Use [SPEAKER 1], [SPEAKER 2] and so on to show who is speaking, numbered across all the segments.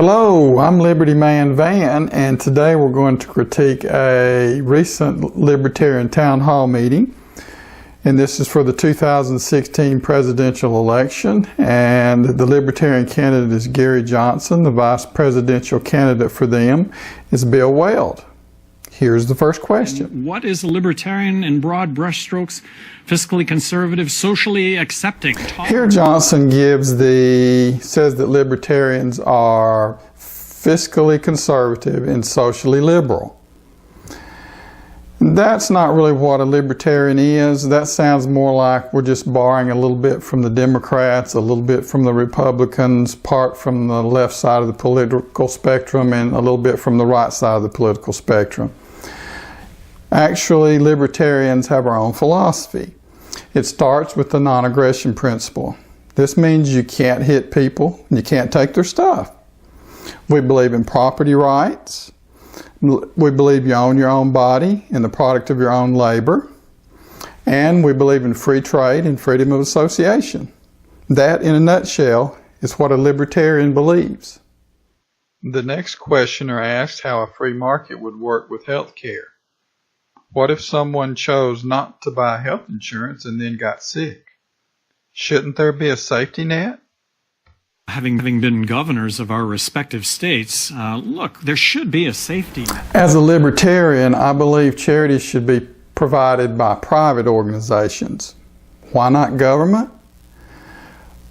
[SPEAKER 1] Hello, I'm Liberty Man Van, and today we're going to critique a recent Libertarian Town Hall meeting. And this is for the 2016 presidential election, and the Libertarian candidate is Gary Johnson. The vice presidential candidate for them is Bill Weld. Here's the first question.
[SPEAKER 2] What is a libertarian in broad brushstrokes? Fiscally conservative, socially accepting.
[SPEAKER 1] Here Johnson says that libertarians are fiscally conservative and socially liberal. That's not really what a libertarian is. That sounds more like we're just borrowing a little bit from the Democrats, a little bit from the Republicans, part from the left side of the political spectrum, and a little bit from the right side of the political spectrum. Actually, libertarians have our own philosophy. It starts with the non-aggression principle. This means you can't hit people, and you can't take their stuff. We believe in property rights. We believe you own your own body and the product of your own labor. And we believe in free trade and freedom of association. That, in a nutshell, is what a libertarian believes. The next questioner asks how a free market would work with health care. What if someone chose not to buy health insurance and then got sick? Shouldn't there be a safety net?
[SPEAKER 2] Having been governors of our respective states, look, there should be a safety net.
[SPEAKER 1] As a libertarian, I believe charities should be provided by private organizations. Why not government?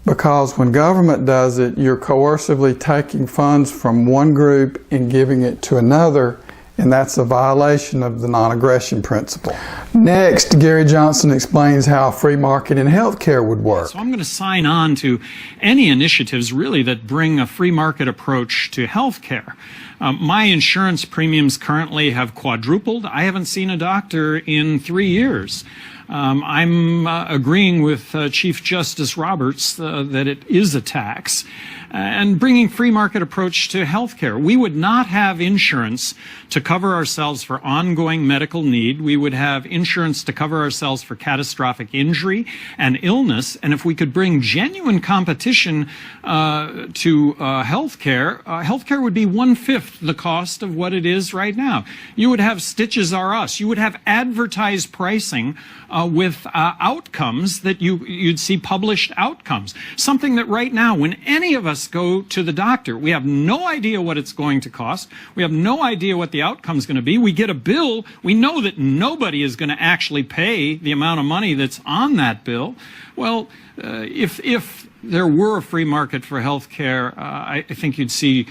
[SPEAKER 1] Because when government does it, you're coercively taking funds from one group and giving it to another, and that's a violation of the non-aggression principle. Next, Gary Johnson explains how a free market in healthcare would work.
[SPEAKER 2] So I'm going to sign on to any initiatives really that bring a free market approach to healthcare. My insurance premiums currently have quadrupled. I haven't seen a doctor in 3 years. I'm agreeing with Chief Justice Roberts that it is a tax, and bringing free market approach to healthcare. We would not have insurance to cover ourselves for ongoing medical need. We would have insurance to cover ourselves for catastrophic injury and illness. And if we could bring genuine competition to healthcare, healthcare would be 1/5 the cost of what it is right now. You would have Stitches R Us. You would have advertised pricing with outcomes that you'd see published outcomes. Something that right now, when any of us go to the doctor, we have no idea what it's going to cost. We have no idea what the outcome is going to be. We get a bill. We know that nobody is going to actually pay the amount of money that's on that bill. Well, if there were a free market for health care, I think you'd see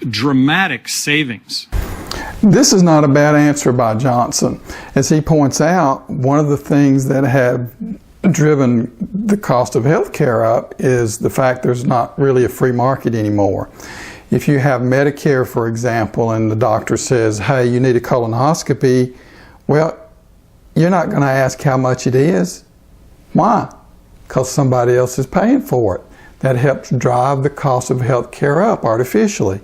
[SPEAKER 2] dramatic savings.
[SPEAKER 1] This is not a bad answer by Johnson. As he points out, one of the things that have driven the cost of health care up is the fact there's not really a free market anymore. If you have Medicare, for example, and the doctor says, hey, you need a colonoscopy, well, you're not going to ask how much it is. Why? Because somebody else is paying for it. That helps drive the cost of health care up artificially.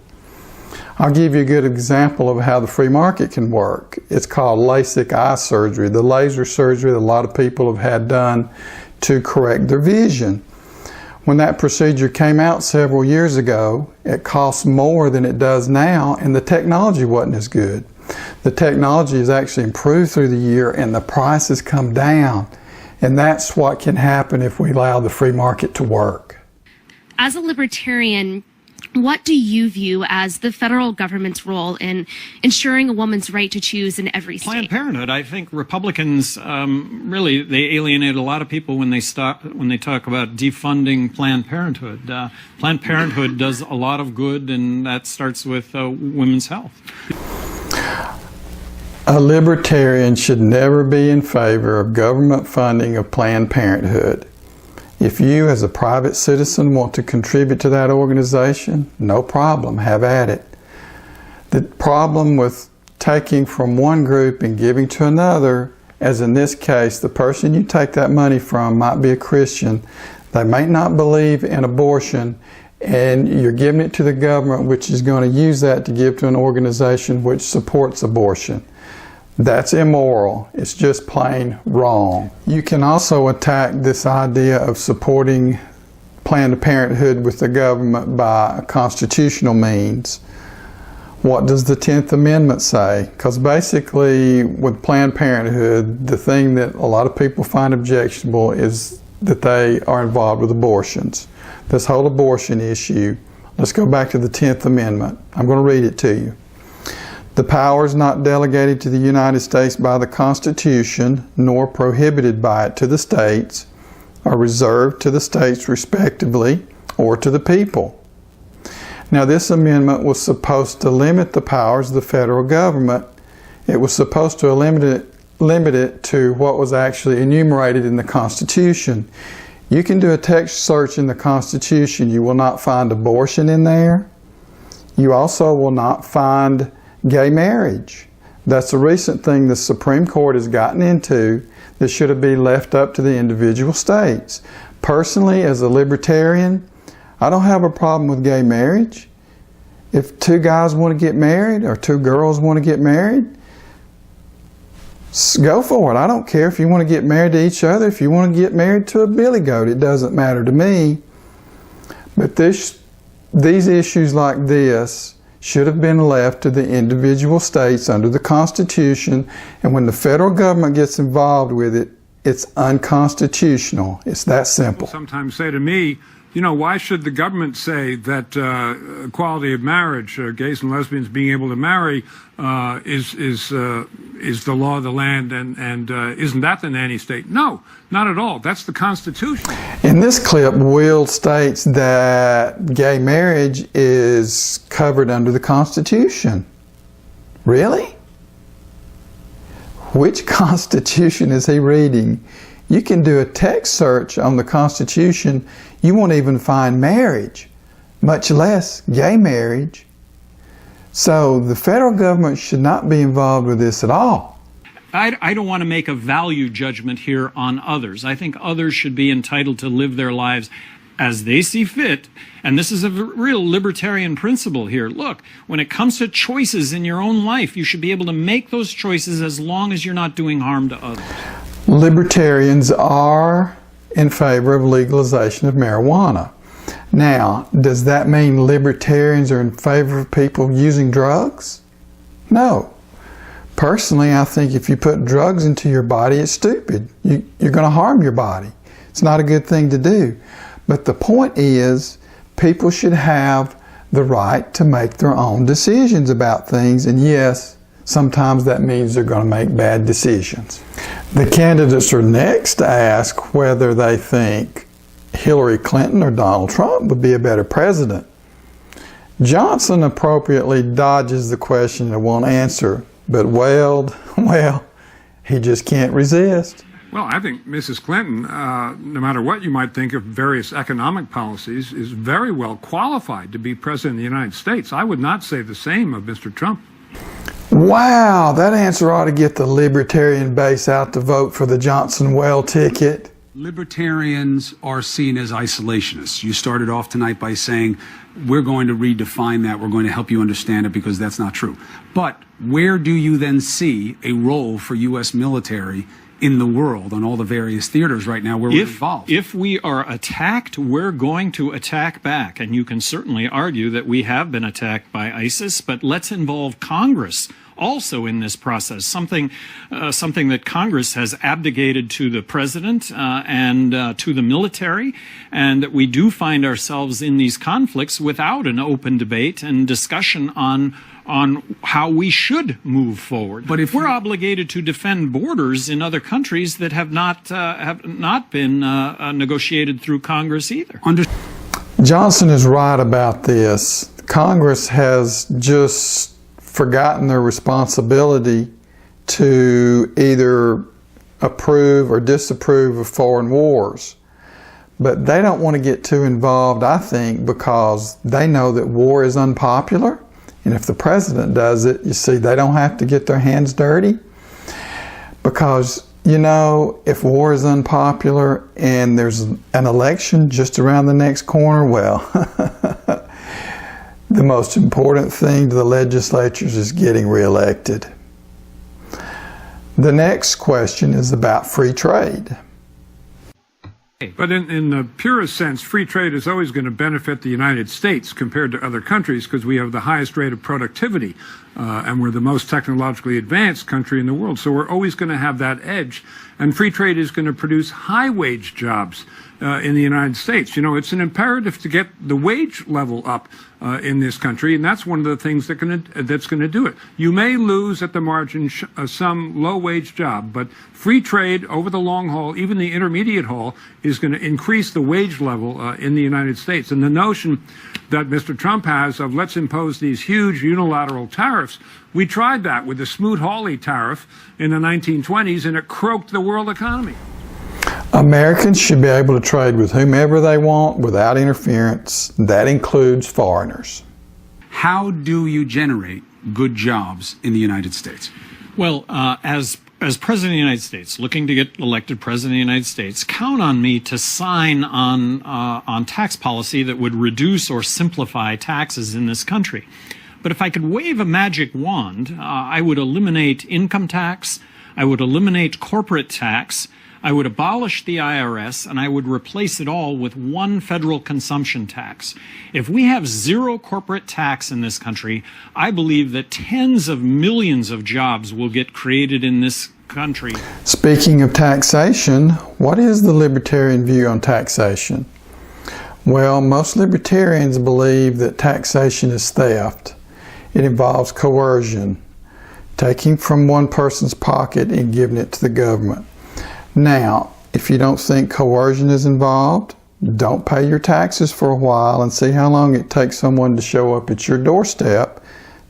[SPEAKER 1] I'll give you a good example of how the free market can work. It's called LASIK eye surgery, the laser surgery that a lot of people have had done to correct their vision. When that procedure came out several years ago, it cost more than it does now, and the technology wasn't as good. The technology has actually improved through the year, and the price has come down. And that's what can happen if we allow the free market to work.
[SPEAKER 3] As a libertarian, what do you view as the federal government's role in ensuring a woman's right to choose in every state?
[SPEAKER 2] Planned Parenthood. I think Republicans really they alienate a lot of people when they talk about defunding Planned Parenthood. Planned Parenthood does a lot of good, and that starts with women's health.
[SPEAKER 1] A libertarian should never be in favor of government funding of Planned Parenthood. If you, as a private citizen, want to contribute to that organization, no problem, have at it. The problem with taking from one group and giving to another, as in this case, the person you take that money from might be a Christian. They may not believe in abortion, and you're giving it to the government, which is going to use that to give to an organization which supports abortion. That's immoral. It's just plain wrong. You can also attack this idea of supporting Planned Parenthood with the government by constitutional means. What does the 10th Amendment say? Because basically with Planned Parenthood, the thing that a lot of people find objectionable is that they are involved with abortions. This whole abortion issue. Let's go back to the 10th Amendment. I'm going to read it to you. The powers not delegated to the United States by the Constitution, nor prohibited by it to the states, are reserved to the states respectively, or to the people. Now, this amendment was supposed to limit the powers of the federal government. It was supposed to limit it to what was actually enumerated in the Constitution. You can do a text search in the Constitution. You will not find abortion in there. You also will not find gay marriage. That's a recent thing the Supreme Court has gotten into that should be left up to the individual states. Personally, as a libertarian, I don't have a problem with gay marriage. If two guys want to get married or two girls want to get married, go for it. I don't care if you want to get married to each other. If you want to get married to a billy goat, it doesn't matter to me. But these issues like this should have been left to the individual states under the Constitution, and when the federal government gets involved with it, it's unconstitutional. It's that simple.
[SPEAKER 4] People sometimes say to me, you know, why should the government say that equality of marriage, gays and lesbians being able to marry, is the law of the land, and isn't that the nanny state? No, not at all. That's the Constitution.
[SPEAKER 1] In this clip, Weld states that gay marriage is covered under the Constitution. Really? Which Constitution is he reading? You can do a text search on the Constitution. You won't even find marriage, much less gay marriage. So the federal government should not be involved with this at all.
[SPEAKER 2] I don't want to make a value judgment here on others. I think others should be entitled to live their lives as they see fit. And this is a real libertarian principle here. Look, when it comes to choices in your own life, you should be able to make those choices as long as you're not doing harm to others.
[SPEAKER 1] Libertarians are in favor of legalization of marijuana. Now, does that mean libertarians are in favor of people using drugs? No. Personally, I think if you put drugs into your body, it's stupid. You're going to harm your body. It's not a good thing to do. But the point is, people should have the right to make their own decisions about things. And yes, sometimes that means they're going to make bad decisions. The candidates are next to ask whether they think Hillary Clinton or Donald Trump would be a better president. Johnson appropriately dodges the question and won't answer, but Weld, well, he just can't resist.
[SPEAKER 4] Well, I think Mrs. Clinton, no matter what you might think of various economic policies, is very well qualified to be president of the United States. I would not say the same of Mr. Trump.
[SPEAKER 1] Wow, that answer ought to get the libertarian base out to vote for the Johnson-Weld ticket.
[SPEAKER 5] Libertarians are seen as isolationists. You started off tonight by saying, we're going to redefine that, we're going to help you understand it, because that's not true. But where do you then see a role for U.S. military in the world on all the various theaters right now where we're involved?
[SPEAKER 2] If we are attacked, we're going to attack back. And you can certainly argue that we have been attacked by ISIS, but let's involve Congress also in this process, something that Congress has abdicated to the president and to the military, and that we do find ourselves in these conflicts without an open debate and discussion on how we should move forward. But if we're obligated to defend borders in other countries that have not been negotiated through Congress either.
[SPEAKER 1] Johnson is right about this. Congress has just forgotten their responsibility to either approve or disapprove of foreign wars. But they don't want to get too involved, I think, because they know that war is unpopular. And if the president does it, you see, they don't have to get their hands dirty. Because, you know, if war is unpopular and there's an election just around the next corner, well, the most important thing to the legislatures is getting reelected. The next question is about free trade.
[SPEAKER 4] But in the purest sense, free trade is always going to benefit the United States compared to other countries because we have the highest rate of productivity and we're the most technologically advanced country in the world. So we're always going to have that edge. And free trade is going to produce high-wage jobs in the United States. You know, it's an imperative to get the wage level up in this country, and that's one of the things that's going to do it. You may lose at the margin some low-wage job, but free trade over the long haul, even the intermediate haul, is going to increase the wage level in the United States. And the notion that Mr. Trump has of let's impose these huge unilateral tariffs, we tried that with the Smoot-Hawley tariff in the 1920s, and it croaked the world economy.
[SPEAKER 1] Americans should be able to trade with whomever they want without interference. That includes foreigners.
[SPEAKER 5] How do you generate good jobs in the United States?
[SPEAKER 2] Well, as President of the United States, looking to get elected President of the United States, count on me to sign on tax policy that would reduce or simplify taxes in this country. But if I could wave a magic wand, I would eliminate income tax, I would eliminate corporate tax, I would abolish the IRS, and I would replace it all with one federal consumption tax. If we have zero corporate tax in this country, I believe that tens of millions of jobs will get created in this country.
[SPEAKER 1] Speaking of taxation, what is the libertarian view on taxation? Well, most libertarians believe that taxation is theft. It involves coercion, taking from one person's pocket and giving it to the government. Now, if you don't think coercion is involved, don't pay your taxes for a while and see how long it takes someone to show up at your doorstep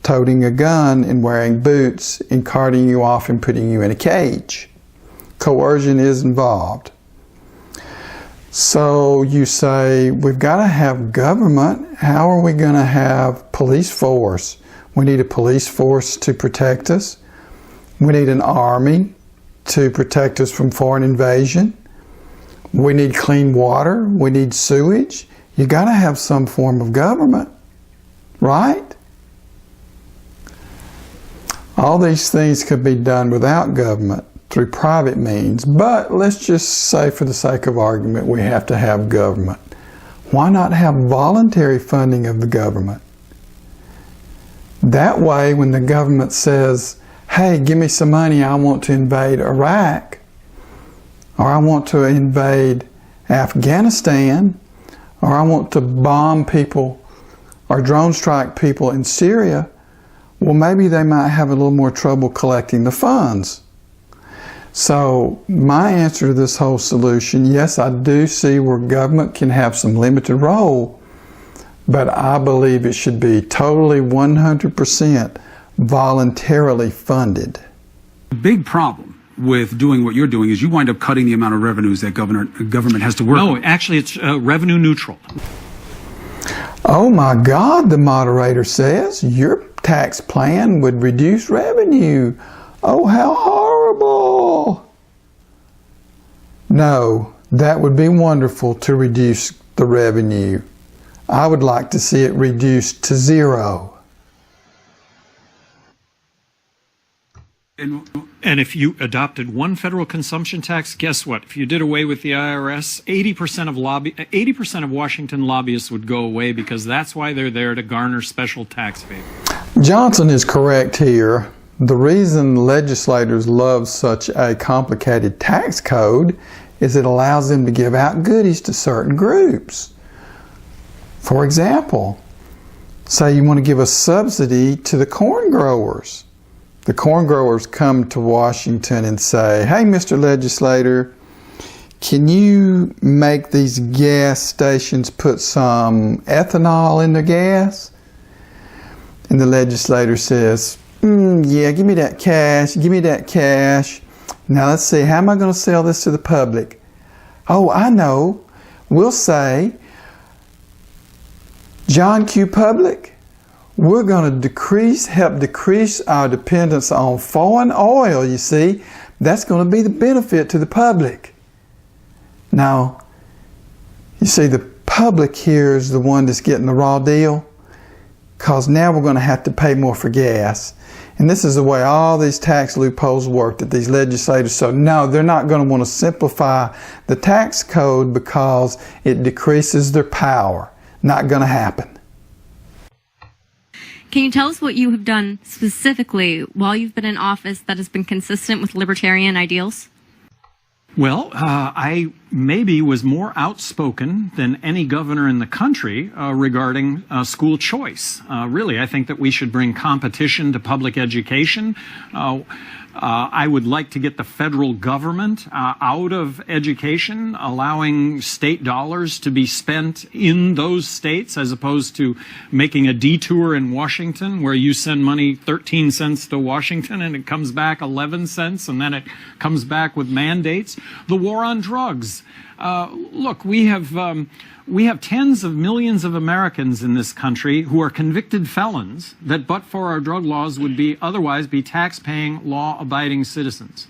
[SPEAKER 1] toting a gun and wearing boots and carting you off and putting you in a cage. Coercion is involved. So you say, we've got to have government. How are we going to have police force? We need a police force to protect us. We need an army to protect us from foreign invasion. We need clean water. We need sewage. You got to have some form of government, right? All these things could be done without government through private means, but let's just say for the sake of argument we have to have government. Why not have voluntary funding of the government? That way, when the government says, hey, give me some money, I want to invade Iraq, or I want to invade Afghanistan, or I want to bomb people or drone strike people in Syria, well, maybe they might have a little more trouble collecting the funds. So my answer to this whole solution, yes, I do see where government can have some limited role, but I believe it should be totally 100% voluntarily funded.
[SPEAKER 5] The big problem with doing what you're doing is you wind up cutting the amount of revenues that government has to work
[SPEAKER 2] No,
[SPEAKER 5] with.
[SPEAKER 2] actually it's revenue neutral.
[SPEAKER 1] Oh my God, the moderator says, your tax plan would reduce revenue. Oh, how horrible. No, that would be wonderful to reduce the revenue. I would like to see it reduced to zero.
[SPEAKER 2] And if you adopted one federal consumption tax, guess what? If you did away with the IRS, 80% of Washington lobbyists would go away because that's why they're there to garner special tax favors.
[SPEAKER 1] Johnson is correct here. The reason legislators love such a complicated tax code is it allows them to give out goodies to certain groups. For example, say you want to give a subsidy to the corn growers. The corn growers come to Washington and say, hey, Mr. Legislator, can you make these gas stations put some ethanol in the gas? And the legislator says, yeah, give me that cash, give me that cash. Now let's see, how am I going to sell this to the public? Oh, I know. We'll say, John Q. Public, we're going to help decrease our dependence on foreign oil, you see. That's going to be the benefit to the public. Now, you see, the public here is the one that's getting the raw deal. because now we're going to have to pay more for gas. And this is the way all these tax loopholes work, that these legislators, so no, they're not going to want to simplify the tax code because it decreases their power. Not going to happen.
[SPEAKER 6] Can you tell us what you have done specifically while you've been in office that has been consistent with libertarian ideals?
[SPEAKER 2] Well, I maybe was more outspoken than any governor in the country regarding school choice. Really, I think that we should bring competition to public education. I would like to get the federal government out of education, allowing state dollars to be spent in those states as opposed to making a detour in Washington where you send money 13 cents to Washington and it comes back 11 cents and then it comes back with mandates. The war on drugs. Look, we have tens of millions of Americans in this country who are convicted felons that, but for our drug laws, would otherwise be tax-paying, law-abiding citizens.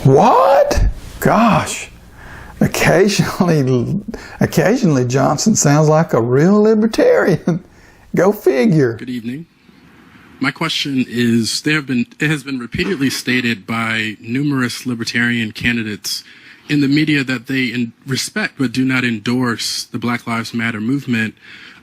[SPEAKER 1] What? Gosh. Occasionally Johnson sounds like a real libertarian. Go figure.
[SPEAKER 7] Good evening. My question is, it has been repeatedly stated by numerous libertarian candidates in the media that they respect but do not endorse the Black Lives Matter movement.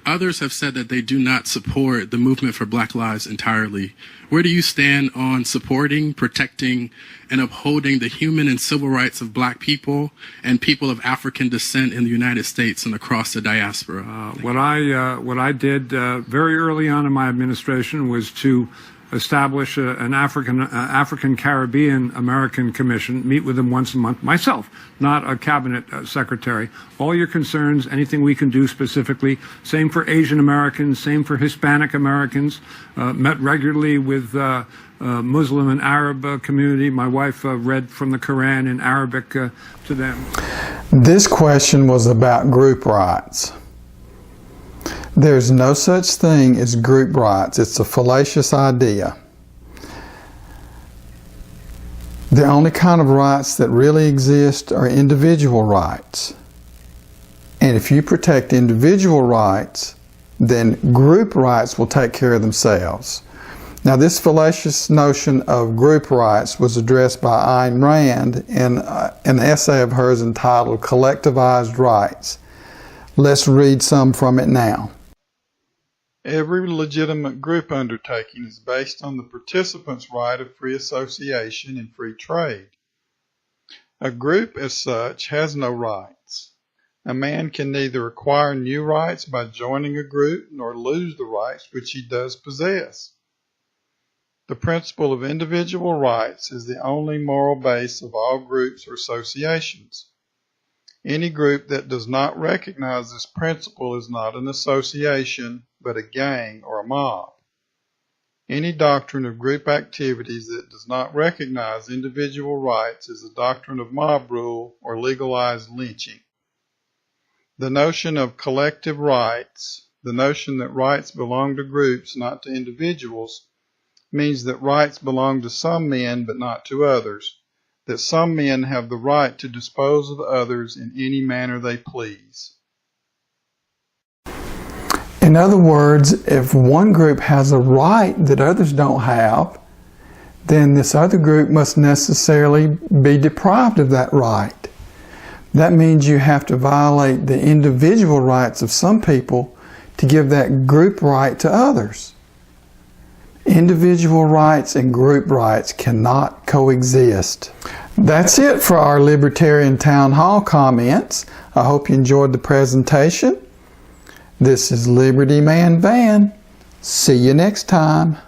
[SPEAKER 7] Others have said that they do not support the movement for Black Lives entirely. Where do you stand on supporting, protecting, and upholding the human and civil rights of Black people and people of African descent in the United States and across the diaspora?
[SPEAKER 4] What I did very early on in my administration was to establish an African Caribbean American Commission, meet with them once a month, myself, not a cabinet secretary. All your concerns, anything we can do specifically, same for Asian Americans, same for Hispanic Americans, met regularly with Muslim and Arab community. My wife read from the Quran in Arabic to them.
[SPEAKER 1] This question was about group rights. There's no such thing as group rights. It's a fallacious idea. The only kind of rights that really exist are individual rights. And if you protect individual rights, then group rights will take care of themselves. Now, this fallacious notion of group rights was addressed by Ayn Rand in an essay of hers entitled Collectivized Rights. Let's read some from it now. Every legitimate group undertaking is based on the participants' right of free association and free trade. A group as such has no rights. A man can neither acquire new rights by joining a group nor lose the rights which he does possess. The principle of individual rights is the only moral base of all groups or associations. Any group that does not recognize this principle is not an association, but a gang or a mob. Any doctrine of group activities that does not recognize individual rights is a doctrine of mob rule or legalized lynching. The notion of collective rights, the notion that rights belong to groups, not to individuals, means that rights belong to some men but not to others, that some men have the right to dispose of others in any manner they please. In other words, if one group has a right that others don't have, then this other group must necessarily be deprived of that right. That means you have to violate the individual rights of some people to give that group right to others. Individual rights and group rights cannot coexist. That's it for our Libertarian Town Hall comments. I hope you enjoyed the presentation. This is Liberty Man Van. See you next time.